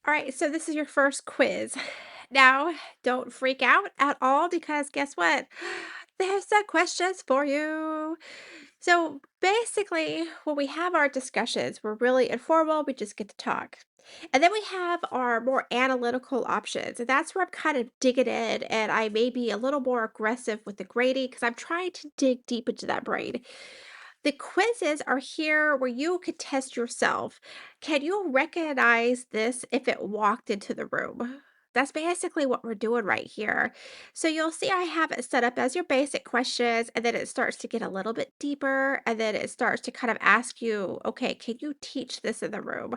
All right, so this is your first quiz. Now, don't freak out at all because guess what? There's some questions for you. So basically, when we have our discussions, we're really informal, we just get to talk. And then we have our more analytical options. And that's where I'm kind of digging in and I may be a little more aggressive with the grading because I'm trying to dig deep into that brain. The quizzes are here where you could test yourself. Can you recognize this if it walked into the room? That's basically what we're doing right here. So you'll see I have it set up as your basic questions, and then it starts to get a little bit deeper, and then it starts to kind of ask you, okay, can you teach this in the room?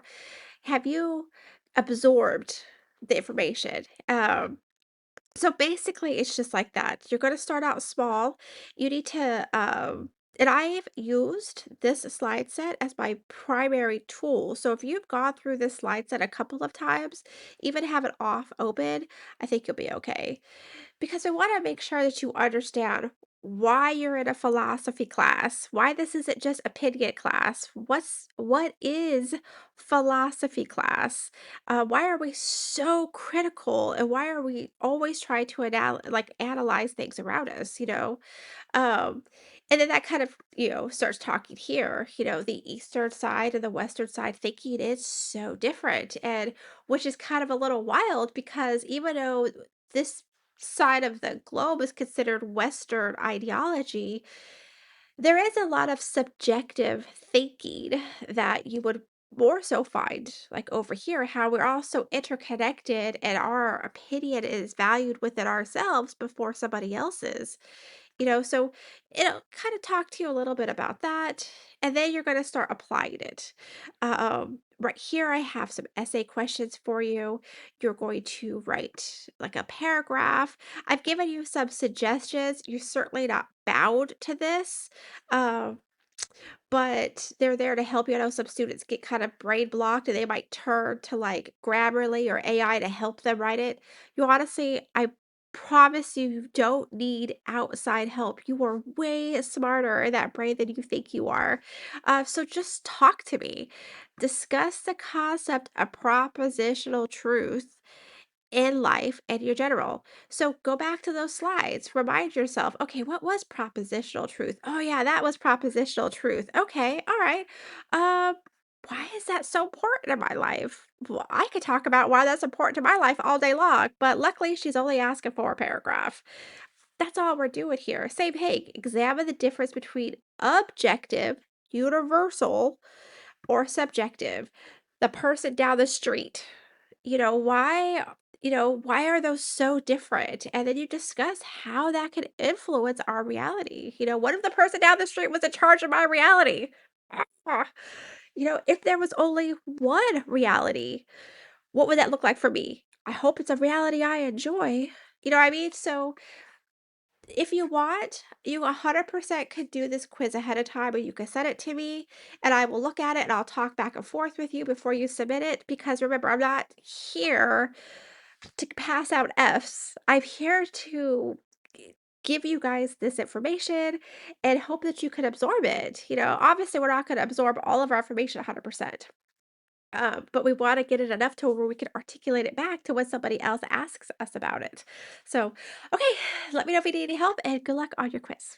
Have you absorbed the information? So basically, it's just like that. You're going to start out small. You need to, and I've used this slide set as my primary tool. So if you've gone through this slide set a couple of times, even have it off open, I think you'll be okay. Because I want to make sure that you understand why you're in a philosophy class, why this isn't just opinion class. What is philosophy class? Why are we so critical, and why are we always trying to analyze things around us? Um, and then that kind of, starts talking here, the Eastern side and the Western side thinking is so different. And which is kind of a little wild because even though this side of the globe is considered Western ideology, there is a lot of subjective thinking that you would more so find like over here, how we're all so interconnected and our opinion is valued within ourselves before somebody else's. So it'll kind of talk to you a little bit about that, and then you're going to start applying it. Right here, I have some essay questions for you. You're going to write like a paragraph. I've given you some suggestions. You're certainly not bound to this. Um, but they're there to help you. I know some students get kind of brain blocked and they might turn to like Grammarly or AI to help them write it. You honestly, I promise you don't need outside help. You are way smarter in that brain than you think you are. So just talk to me. Discuss the concept of propositional truth in life and your general. So go back to those slides. Remind yourself, okay, what was propositional truth? Oh yeah, that was propositional truth. Okay, all right. Um, why is that so important in my life? Well, I could talk about why that's important to my life all day long, but luckily she's only asking for a paragraph. That's all we're doing here. Same hey, examine the difference between objective, universal, or subjective. The person down the street, why are those so different? And then you discuss how that could influence our reality. What if the person down the street was in charge of my reality? Ah, if there was only one reality, what would that look like for me? I hope it's a reality I enjoy. You know what I mean? So if you want, you 100% could do this quiz ahead of time, or you can send it to me and I will look at it and I'll talk back and forth with you before you submit it. Because remember, I'm not here to pass out Fs. I'm here to give you guys this information and hope that you can absorb it. Obviously, we're not going to absorb all of our information 100%. But we want to get it enough to where we can articulate it back to when somebody else asks us about it. So, okay, let me know if you need any help and good luck on your quiz.